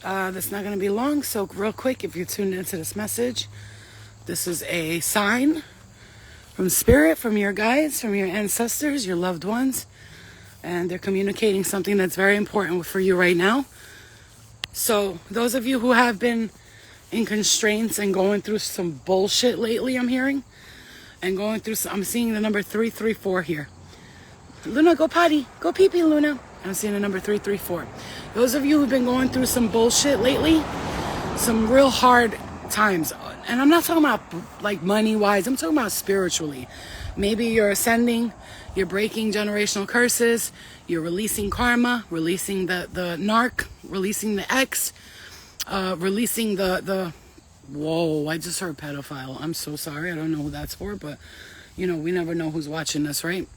That's not going to be long, so real quick, if you're tuned into this message, this is a sign from Spirit, from your guides, from your ancestors, your loved ones, and they're communicating something that's very important for you right now. So those of you who have been in constraints and going through some bullshit lately, I'm hearing, and going through some, I'm seeing the number 334 here. Luna, go potty. Go pee-pee, Luna. I'm seeing the number 334. Those of you who've been going through some bullshit lately, some real hard times, and I'm not talking about like money-wise, I'm talking about spiritually. Maybe you're ascending, you're breaking generational curses, you're releasing karma, releasing the narc, releasing the ex, releasing the whoa, I just heard pedophile. I'm so sorry. I don't know who that's for, but you know, we never know who's watching this, right?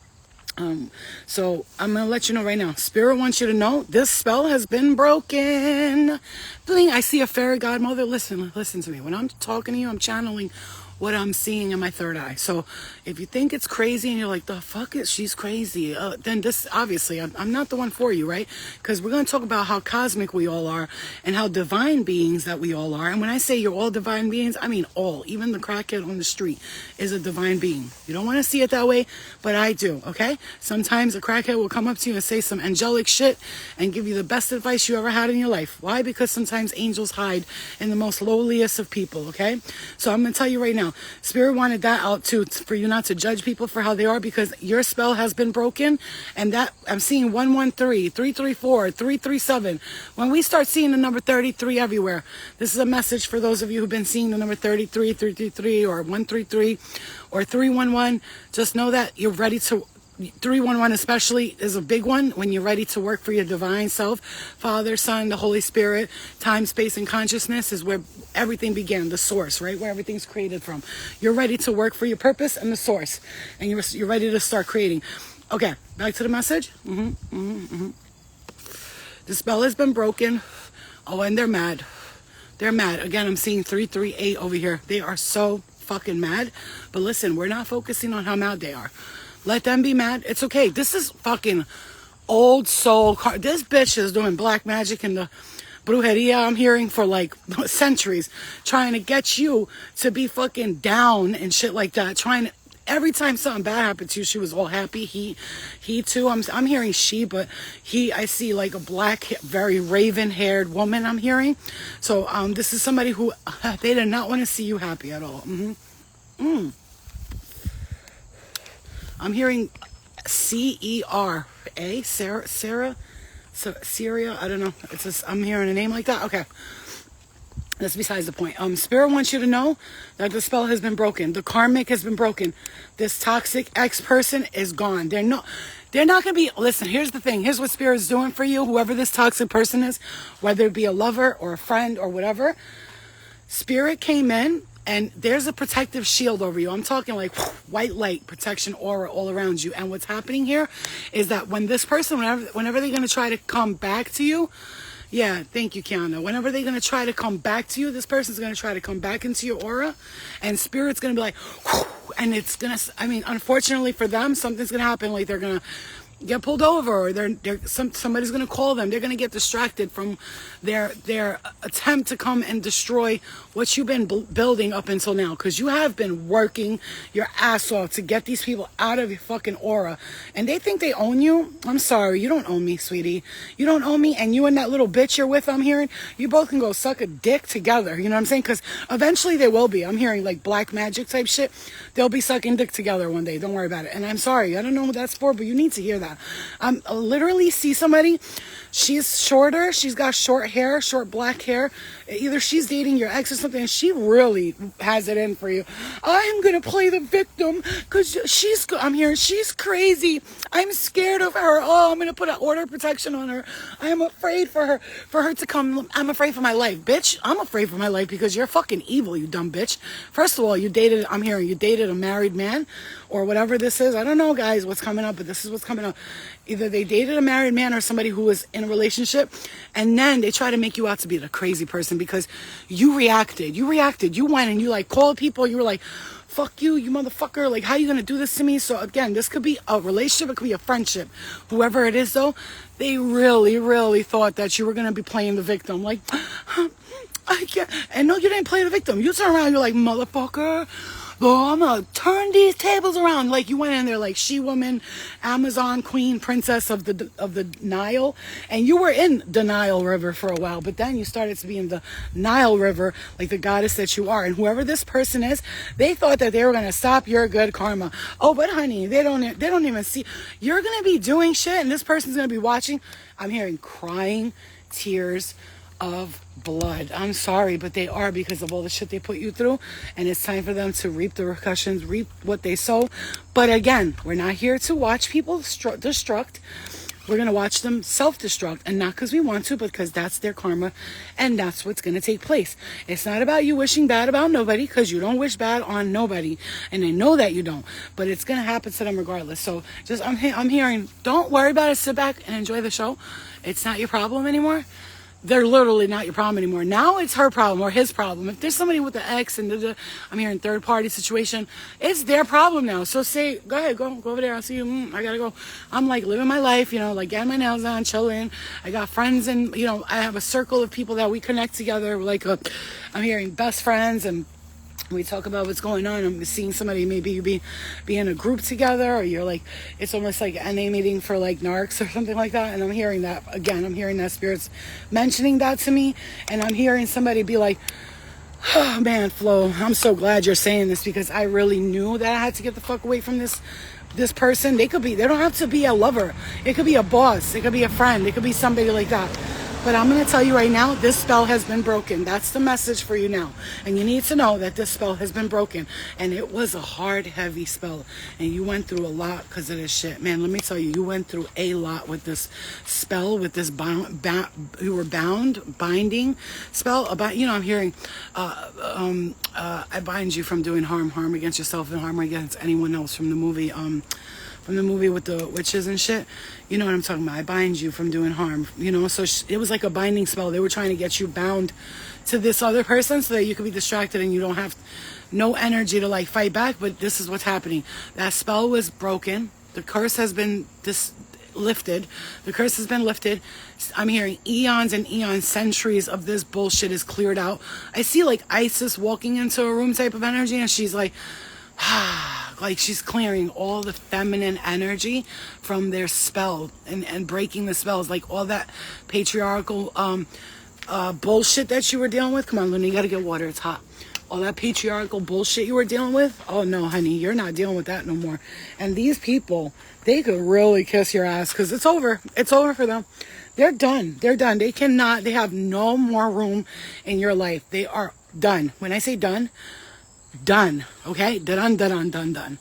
So I'm going to let you know right now. Spirit wants you to know this spell has been broken. Bling, I see a fairy godmother. Listen to me. When I'm talking to you, I'm channeling what I'm seeing in my third eye. So if you think it's crazy and you're like, the fuck is she's crazy, then this, obviously, I'm not the one for you, right? Because we're going to talk about how cosmic we all are and how divine beings that we all are. And when I say you're all divine beings, I mean all. Even the crackhead on the street is a divine being. You don't want to see it that way, but I do, okay? Sometimes a crackhead will come up to you and say some angelic shit and give you the best advice you ever had in your life. Why? Because sometimes angels hide in the most lowliest of people, okay? So I'm going to tell you right now, Spirit wanted that out too, for you not to judge people for how they are, because your spell has been broken. And that I'm seeing 113, 334, 337. When we start seeing the number 33 everywhere, this is a message for those of you who've been seeing the number 33, 333, or 133, or 311. Just know that you're ready to 311 especially is a big one when you're ready to work for your divine self. Father, Son, the Holy Spirit, time, space, and consciousness is where everything began, the source, right? Where everything's created from. You're ready to work for your purpose and the source. And you're ready to start creating. Okay, back to the message. The spell has been broken. Oh, and they're mad. They're mad. Again, I'm seeing 338 over here. They are so fucking mad. But listen, we're not focusing on how mad they are. Let them be mad. It's okay. This is fucking old soul. This bitch is doing black magic in the brujeria, I'm hearing, for like centuries. Trying to get you to be fucking down and shit like that. Every time something bad happened to you, she was all happy. He too. I'm hearing she, but I see like a black, very raven-haired woman I'm hearing. So this is somebody who, they did not want to see you happy at all. I'm hearing Cera, Syria. I don't know. I'm hearing a name like that. Okay, that's besides the point. Spirit wants you to know that the spell has been broken. The karmic has been broken. This toxic ex-person is gone. They're not going to be. Listen. Here's the thing. Here's what Spirit is doing for you. Whoever this toxic person is, whether it be a lover or a friend or whatever, Spirit came in. And there's a protective shield over you. I'm talking like white light protection aura all around you. And what's happening here is that when this person, whenever they're going to try to come back to you, yeah, thank you, Kiana. Whenever they're going to try to come back to you, this person's going to try to come back into your aura. And Spirit's going to be like, and it's going to, unfortunately for them, something's going to happen. Like they're going to get pulled over, or somebody's going to call them. They're going to get distracted from their attempt to come and destroy what you've been building up until now, because you have been working your ass off to get these people out of your fucking aura, and they think they own you. I'm sorry, you don't own me, sweetie. You don't own me. And you and that little bitch you're with, I'm hearing, you both can go suck a dick together. You know what I'm saying? Because eventually they will be. I'm hearing like black magic type shit. They'll be sucking dick together one day. Don't worry about it. And I'm sorry, I don't know what that's for, but you need to hear that. Literally see somebody, she's shorter, she's got short hair, short black hair. Either she's dating your ex or something, and she really has it in for you. I'm gonna play the victim because I'm hearing she's crazy. I'm scared of her. Oh, I'm gonna put an order of protection on her. I am afraid for her to come. I'm afraid for my life, bitch. I'm afraid for my life because you're fucking evil, you dumb bitch. First of all, you dated a married man or whatever this is. I don't know, guys, what's coming up, but this is what's coming up. either they dated a married man or somebody who was in a relationship, and then they try to make you out to be the crazy person because you reacted. You went and you like called people. You were like, fuck you, you motherfucker. Like, how you gonna do this to me? So again, this could be a relationship. It could be a friendship. Whoever it is, though, they really, really thought that you were gonna be playing the victim. Like, I can't. And no, you didn't play the victim. You turn around, you're like, motherfucker. Oh, I'm gonna turn these tables around. Like, you went in there like she-woman, Amazon queen, princess of the Nile, and you were in the Nile River for a while, but then you started to be in the Nile River like the goddess that you are. And whoever this person is, they thought that they were gonna stop your good karma. Oh, but honey, they don't even see. You're gonna be doing shit, and this person's gonna be watching. I'm hearing crying, tears of blood. I'm sorry, but they are, because of all the shit they put you through, and it's time for them to reap the repercussions, reap what they sow. But again, we're not here to watch people destruct. We're going to watch them self-destruct, and not because we want to, but because that's their karma, and that's what's going to take place. It's not about you wishing bad about nobody, because you don't wish bad on nobody, and I know that you don't, but it's going to happen to them regardless. So just, I'm hearing, don't worry about it, sit back and enjoy the show. It's not your problem anymore. They're literally not your problem anymore. Now it's her problem or his problem. If there's somebody with the ex and I'm hearing third party situation, it's their problem now. So say, go ahead, go over there. I'll see you. I gotta go. I'm like living my life, like getting my nails on, chilling. I got friends, and I have a circle of people that we connect together. I'm hearing best friends, and we talk about what's going on. I'm seeing somebody, maybe you be in a group together, or you're like, it's almost like NA meeting for like narcs or something like that. And I'm hearing that again. I'm hearing that spirits mentioning that to me, and I'm hearing somebody be like, oh man, Flo, I'm so glad you're saying this, because I really knew that I had to get the fuck away from this person. They don't have to be a lover. It could be a boss. It could be a friend. It could be somebody like that. But I'm going to tell you right now, this spell has been broken. That's the message for you now. And you need to know that this spell has been broken. And it was a hard, heavy spell. And you went through a lot because of this shit. Man, let me tell you, you went through a lot with this spell, with this you were binding spell. I'm hearing, I bind you from doing harm against yourself and harm against anyone else, from the movie, with the witches and shit. You know what I'm talking about. I bind you from doing harm, so it was like a binding spell. They were trying to get you bound to this other person so that you could be distracted and you don't have no energy to like fight back. But this is what's happening. That spell was broken. The curse has been lifted. The curse has been lifted. I'm hearing eons and eons, centuries of this bullshit is cleared out. I see like Isis walking into a room type of energy, and she's like, like she's clearing all the feminine energy from their spell and breaking the spells, like all that patriarchal bullshit that you were dealing with. Come on, Luna, you gotta get water, it's hot. All that patriarchal bullshit you were dealing with, oh no, honey, you're not dealing with that no more. And these people, they could really kiss your ass, because it's over for them. They're done. They have no more room in your life. They are done. When I say done, okay? Done.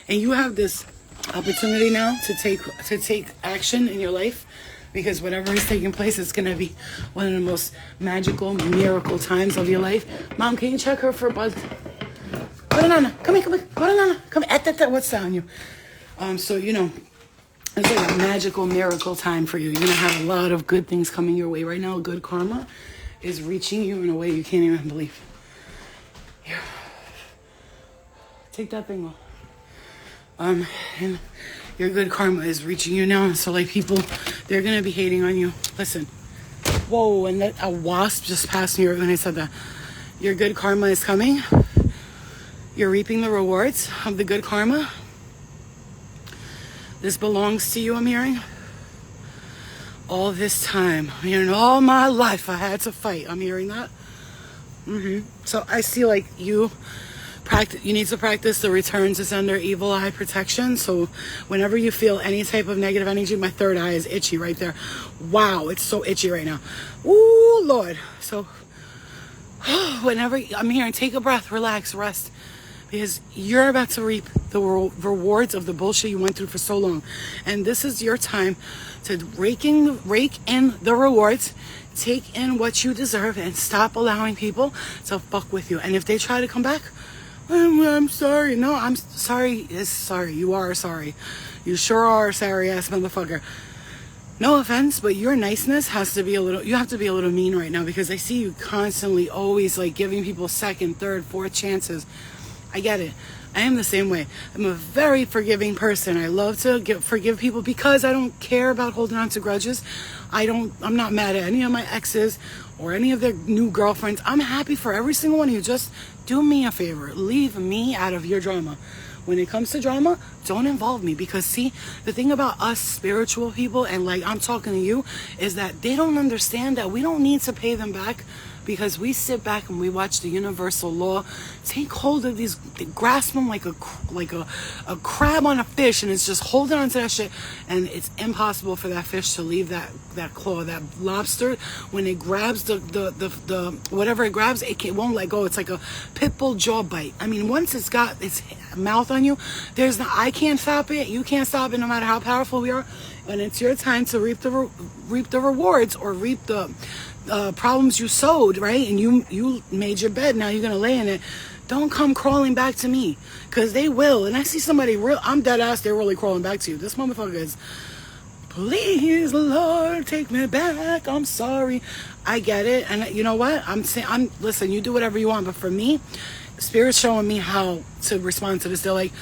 And you have this opportunity now to take action in your life, because whatever is taking place, it's going to be one of the most magical, miracle times of your life. Mom, can you check her for bugs? Banana, come here. Banana, come here. What's that on you? So, it's like a magical, miracle time for you. You're going to have a lot of good things coming your way right now. Good karma is reaching you in a way you can't even believe. Here. Take that thing off. And your good karma is reaching you now. So like people, they're going to be hating on you. Listen. Whoa, and a wasp just passed me when I said that. Your good karma is coming. You're reaping the rewards of the good karma. This belongs to you, I'm hearing. All this time, all my life I had to fight. I'm hearing that. So I see like you need to practice the return to sender evil eye protection. So whenever you feel any type of negative energy, my third eye is itchy right there. Wow, it's so itchy right now. Ooh, Lord. So whenever I'm hearing, take a breath, relax, rest, because you're about to reap the rewards of the bullshit you went through for so long. And this is your time to rake in the rewards, take in what you deserve, and stop allowing people to fuck with you. And if they try to come back, I'm sorry. No, I'm sorry. Is sorry. You are sorry. You sure are a sorry ass motherfucker. No offense, but your niceness has to be a little, you have to be a little mean right now, because I see you constantly always like giving people second, third, fourth chances. I get it. I am the same way. I'm a very forgiving person. I love to forgive people because I don't care about holding on to grudges. I'm not mad at any of my exes or any of their new girlfriends. I'm happy for every single one of you. Just do me a favor. Leave me out of your drama. When it comes to drama, don't involve me, because see, the thing about us spiritual people, and like I'm talking to you, is that they don't understand that we don't need to pay them back, because we sit back and we watch the universal law take hold of these, grasp them like a crab on a fish, and it's just holding on to that shit, and it's impossible for that fish to leave that claw. That lobster, when it grabs the whatever it grabs, it won't let go. It's like a pit bull jaw bite. I mean, once it's got its mouth on you, I can't stop it, you can't stop it, no matter how powerful we are. And it's your time to reap the rewards, or reap the problems you sowed, right? And you made your bed, now you're gonna lay in it. Don't come crawling back to me, because they will. And I see somebody I'm dead ass, they're really crawling back to you. This motherfucker is, please Lord, take me back, I'm sorry. I get it. And you know what, listen, you do whatever you want, but for me, Spirit's showing me how to respond to this. They're like,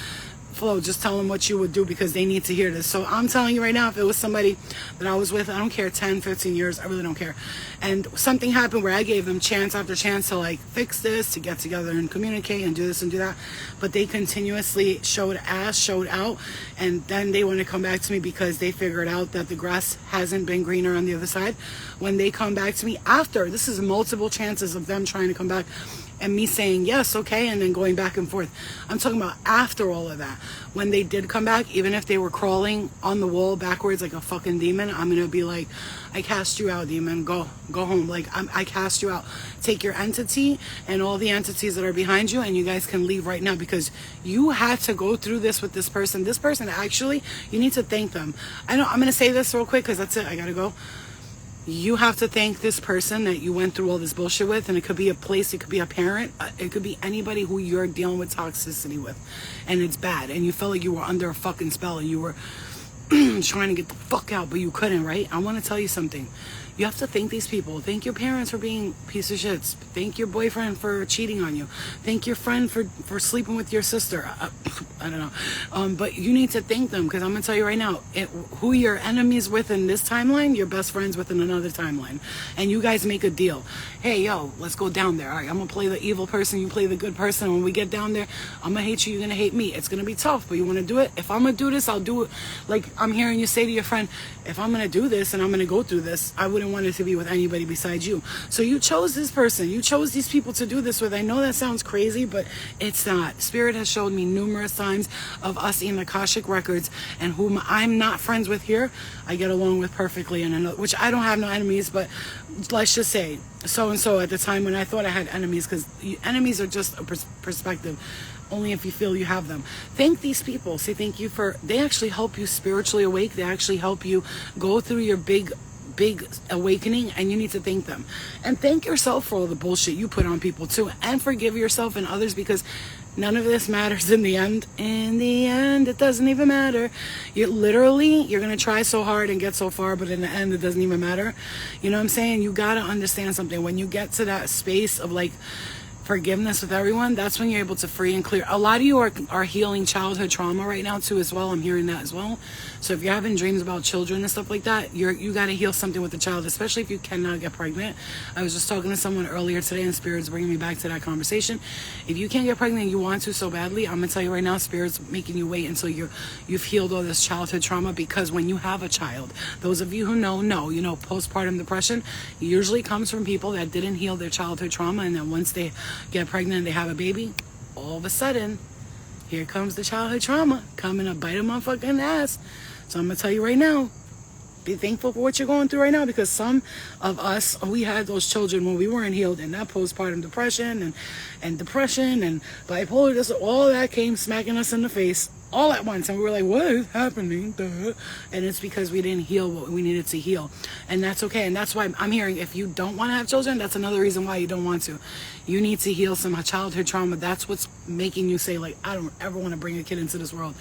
Flo, just tell them what you would do, because they need to hear this. So I'm telling you right now, if it was somebody that I was with, I don't care, 10, 15 years, I really don't care, and something happened where I gave them chance after chance to like fix this, to get together and communicate and do this and do that, but they continuously showed out, and then they want to come back to me because they figured out that the grass hasn't been greener on the other side. When they come back to me after, this is multiple chances of them trying to come back, and me saying yes, okay, and then going back and forth. I'm talking about after all of that. When they did come back, even if they were crawling on the wall backwards like a fucking demon, I'm gonna be like, I cast you out, demon. Go home. Like, I cast you out. Take your entity and all the entities that are behind you, and you guys can leave right now, because you had to go through this with this person. This person, actually, you need to thank them. I'm gonna say this real quick, because that's it. I gotta go. You have to thank this person that you went through all this bullshit with, and it could be a place, it could be a parent, it could be anybody who you're dealing with toxicity with, and it's bad, and you felt like you were under a fucking spell, and you were trying to get the fuck out, but you couldn't, right? I want to tell you something. You have to thank these people. Thank your parents for being piece of shits. Thank your boyfriend for cheating on you. Thank your friend for sleeping with your sister. I don't know. But you need to thank them, because I'm going to tell you right now, who your enemies with in this timeline, your best friends with in another timeline. And you guys make a deal. Hey, yo, let's go down there. All right, I'm going to play the evil person. You play the good person. When we get down there, I'm going to hate you. You're going to hate me. It's going to be tough, but you want to do it? If I'm going to do this, I'll do it. Like I'm hearing you say to your friend, if I'm going to do this and I'm going to go through this, I wouldn't want it to be with anybody besides you. So you chose this person. You chose these people to do this with. I know that sounds crazy, but it's not. Spirit has showed me numerous times of us in the Akashic records, and whom I'm not friends with here, I get along with perfectly, which I don't have no enemies, but let's just say so-and-so at the time when I thought I had enemies, because enemies are just a perspective. Only if you feel you have them. Thank these people. Say thank you they actually help you spiritually awake. They actually help you go through your big awakening, and you need to thank them. And thank yourself for all the bullshit you put on people too, and forgive yourself and others, because none of this matters in the end. In the end, it doesn't even matter. You're going to try so hard and get so far, but in the end, it doesn't even matter. You know what I'm saying? You got to understand something. When you get to that space of like forgiveness with everyone, that's when you're able to free and clear. A lot of you are healing childhood trauma right now too as well. I'm hearing that as well. So if you're having dreams about children and stuff like that, you got to heal something with the child, especially if you cannot get pregnant. I was just talking to someone earlier today, and Spirit's bringing me back to that conversation. If you can't get pregnant and you want to so badly, I'm gonna tell you right now, Spirit's making you wait until you've healed all this childhood trauma, because when you have a child, those of you who know, postpartum depression usually comes from people that didn't heal their childhood trauma, and then once they get pregnant and they have a baby, all of a sudden, here comes the childhood trauma coming to bite a motherfucking ass. So I'm gonna tell you right now, be thankful for what you're going through right now, because some of us, we had those children when we weren't healed, and that postpartum depression and depression and bipolar, all that came smacking us in the face. all at once, and we were like, what is happening? Duh. And it's because we didn't heal what we needed to heal, and that's okay. And that's why I'm hearing, if you don't want to have children, that's another reason why you don't want to. You need to heal some childhood trauma. That's what's making you say, like, I don't ever want to bring a kid into this world.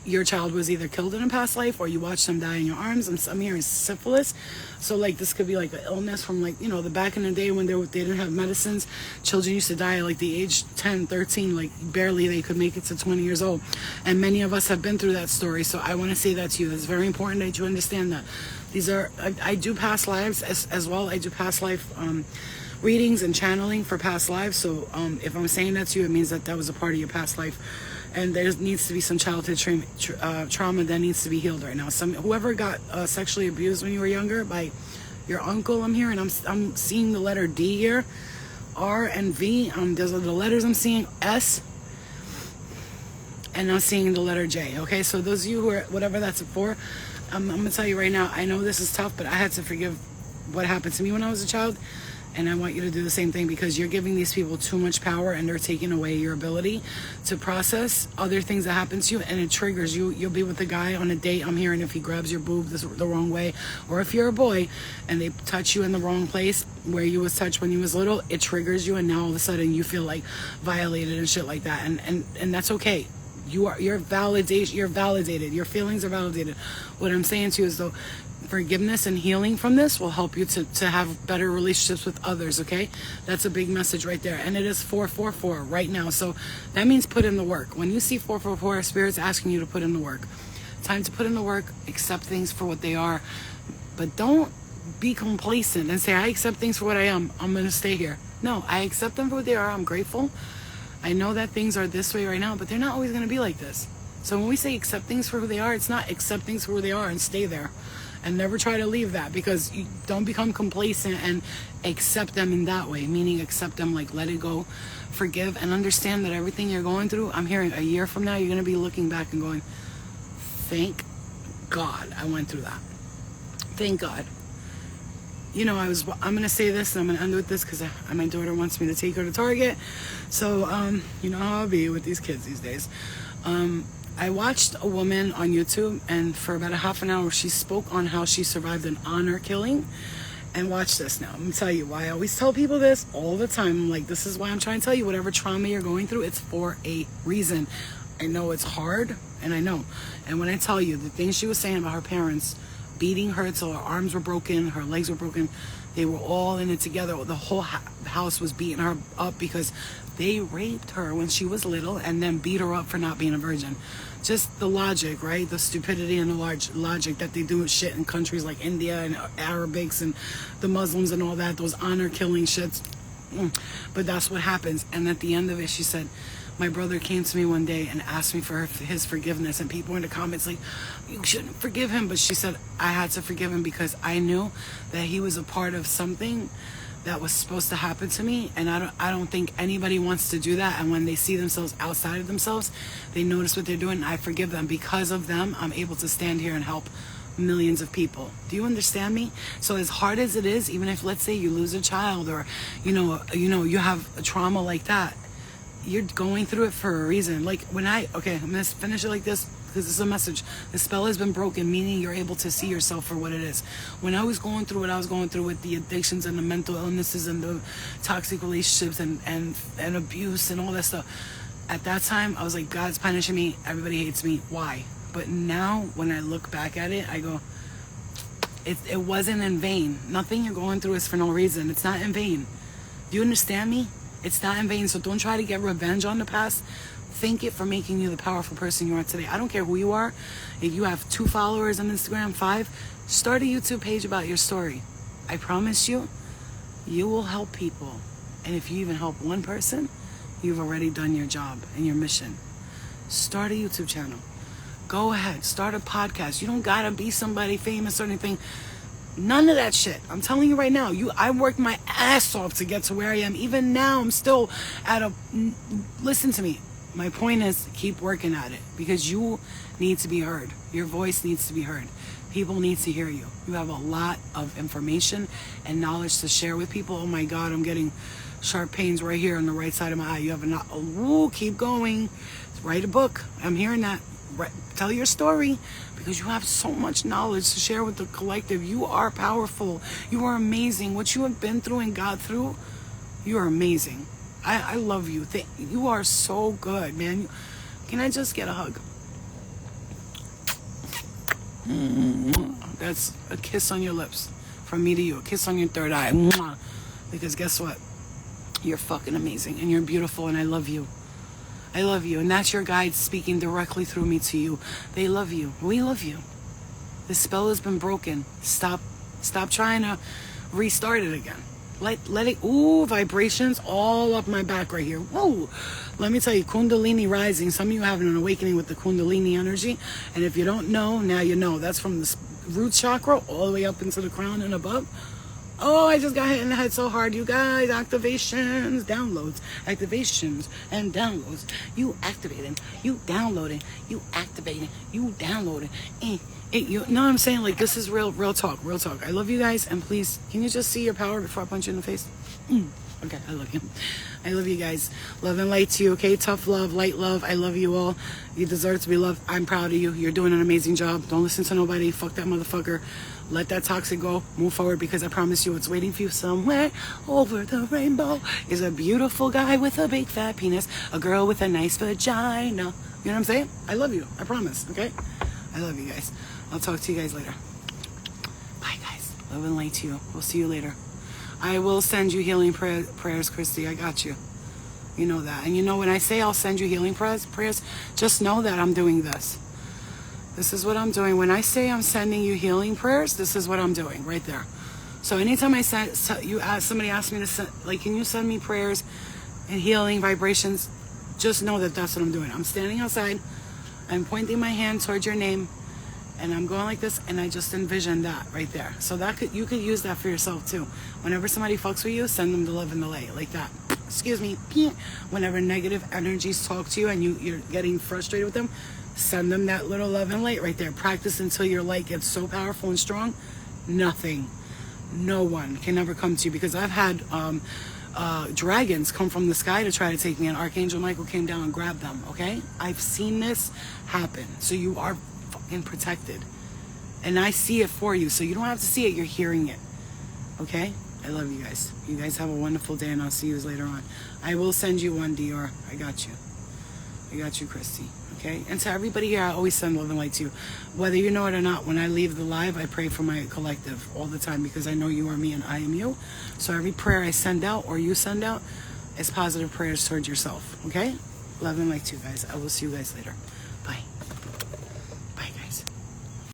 Your child was either killed in a past life, or you watched them die in your arms. I'm hearing syphilis. So like, this could be like an illness from, like, you know, the back in the day when they didn't have medicines. Children used to die at like the age 10, 13, like barely they could make it to 20 years old. And many of us have been through that story. So I want to say that to you. It's very important that you understand that. These are, I do past lives as well. I do past life readings and channeling for past lives. So if I'm saying that to you, it means that was a part of your past life. And there needs to be some childhood trauma that needs to be healed right now. Whoever got sexually abused when you were younger by your uncle, I'm hearing. I'm seeing the letter D here, R and V. Those are the letters I'm seeing. S, and I'm seeing the letter J. Okay, so those of you who are, whatever that's for, I'm gonna tell you right now. I know this is tough, but I had to forgive what happened to me when I was a child. And I want you to do the same thing, because you're giving these people too much power, and they're taking away your ability to process other things that happen to you, and it triggers you. You'll be with a guy on a date, I'm hearing, if he grabs your boob the wrong way, or if you're a boy and they touch you in the wrong place where you was touched when you was little, it triggers you, and now all of a sudden you feel like violated and shit like that. And that's okay. You're validated. Your feelings are validated. What I'm saying to you is, though, forgiveness and healing from this will help you to have better relationships with others. Okay, that's a big message right there. And it is 444 right now, so that means put in the work. When you see 444, Spirit's asking you to put in the work. Time to put in the work. Accept things for what they are, but don't be complacent and say, I accept things for what I am, I'm gonna stay here. No, I accept them for what they are. I'm grateful. I know that things are this way right now, but they're not always gonna be like this. So when we say accept things for who they are, it's not accept things for who they are and stay there. And never try to leave that, because you don't become complacent and accept them in that way, meaning accept them like let it go, forgive, and understand that everything you're going through, I'm hearing a year from now, you're going to be looking back and going, thank God I went through that. Thank God. You know, I'm going to say this, and I'm going to end with this, because my daughter wants me to take her to Target. So, you know how I'll be with these kids these days. I watched a woman on YouTube, and for about a half an hour, she spoke on how she survived an honor killing. And watch this now. I'm going to tell you why I always tell people this all the time. I'm like, this is why I'm trying to tell you, whatever trauma you're going through, it's for a reason. I know it's hard, and I know. And when I tell you the things she was saying about her parents beating her till her arms were broken, her legs were broken, they were all in it together. The whole house was beating her up because they raped her when she was little and then beat her up for not being a virgin. Just the logic, right? The stupidity and the large logic that they do with shit in countries like India and Arabics and the Muslims and all that, those honor killing shits. But that's what happens. And at the end of it, she said, my brother came to me one day and asked me for his forgiveness, and people in the comments like, you shouldn't forgive him. But she said, I had to forgive him because I knew that he was a part of something that was supposed to happen to me, and I don't think anybody wants to do that. And when they see themselves outside of themselves, they notice what they're doing, and I forgive them. Because of them, I'm able to stand here and help millions of people. Do you understand me? So as hard as it is, even if, let's say, you lose a child, or you have a trauma like that, you're going through it for a reason. Like I'm gonna finish it like this, because this is a message. The spell has been broken, meaning you're able to see yourself for what it is. When I was going through what I was going through with the addictions and the mental illnesses and the toxic relationships and abuse and all that stuff, at that time I was like, God's punishing me, everybody hates me, why? But now when I look back at it, I go, it wasn't in vain. Nothing you're going through is for no reason. It's not in vain. Do you understand me? It's not in vain. So don't try to get revenge on the past. Thank it for making you the powerful person you are today. I don't care who you are. If you have 2 followers on Instagram, 5, start a YouTube page about your story. I promise you, you will help people. And if you even help one person, you've already done your job and your mission. Start a YouTube channel. Go ahead. Start a podcast. You don't gotta be somebody famous or anything. None of that shit. I'm telling you right now, I worked my ass off to get to where I am. Even now, I'm still listen to me. My point is, keep working at it, because you need to be heard. Your voice needs to be heard. People need to hear you. You have a lot of information and knowledge to share with people. Oh my God, I'm getting sharp pains right here on the right side of my eye. You have keep going. Write a book. I'm hearing that. Tell your story, because you have so much knowledge to share with the collective. You are powerful. You are amazing. What you have been through and got through, you are amazing. I love you. You are so good, man. Can I just get a hug? That's a kiss on your lips from me to you. A kiss on your third eye. Because guess what? You're fucking amazing and you're beautiful and I love you. I love you. And that's your guide speaking directly through me to you. They love you. We love you. The spell has been broken. Stop trying to restart it again. Let it, vibrations all up my back right here. Whoa. Let me tell you, Kundalini rising. Some of you having an awakening with the Kundalini energy. And if you don't know, now you know. That's from the root chakra all the way up into the crown and above. Oh, I just got hit in the head so hard, you guys. Activations, downloads, activations, and downloads. You activating, you downloading, you activating, you downloading. You know what I'm saying? Like, this is real talk, real talk. I love you guys, and please, can you just see your power before I punch you in the face? Okay, I love you. I love you guys. Love and light to you, okay? Tough love, light love. I love you all. You deserve to be loved. I'm proud of you. You're doing an amazing job. Don't listen to nobody. Fuck that motherfucker. Let that toxic go. Move forward, because I promise you it's waiting for you somewhere over the rainbow. Is a beautiful guy with a big fat penis. A girl with a nice vagina. You know what I'm saying? I love you. I promise, okay? I love you guys. I'll talk to you guys later. Bye, guys. Love and light to you. We'll see you later. I will send you healing prayers, Christy. I got you. You know that. And you know, when I say I'll send you healing prayers, just know that I'm doing this. This is what I'm doing. When I say I'm sending you healing prayers, this is what I'm doing right there. So anytime somebody asks me to send, like, can you send me prayers and healing vibrations, just know that that's what I'm doing. I'm standing outside. I'm pointing my hand towards your name. And I'm going like this, and I just envision that right there. So you could use that for yourself too. Whenever somebody fucks with you, send them the love and the light, like that. Excuse me. Whenever negative energies talk to you and you're getting frustrated with them, send them that little love and light right there. Practice until your light gets so powerful and strong, no one can ever come to you. Because I've had dragons come from the sky to try to take me, and Archangel Michael came down and grabbed them, okay? I've seen this happen. So you are fucking protected. And I see it for you. So you don't have to see it, you're hearing it. Okay? I love you guys. You guys have a wonderful day, and I'll see you later on. I will send you one, Dior. I got you. I got you, Christy. Okay? And to everybody here, I always send love and light to you. Whether you know it or not, when I leave the live, I pray for my collective all the time, because I know you are me and I am you. So every prayer I send out or you send out is positive prayers towards yourself. Okay? Love and light to you guys. I will see you guys later. Bye.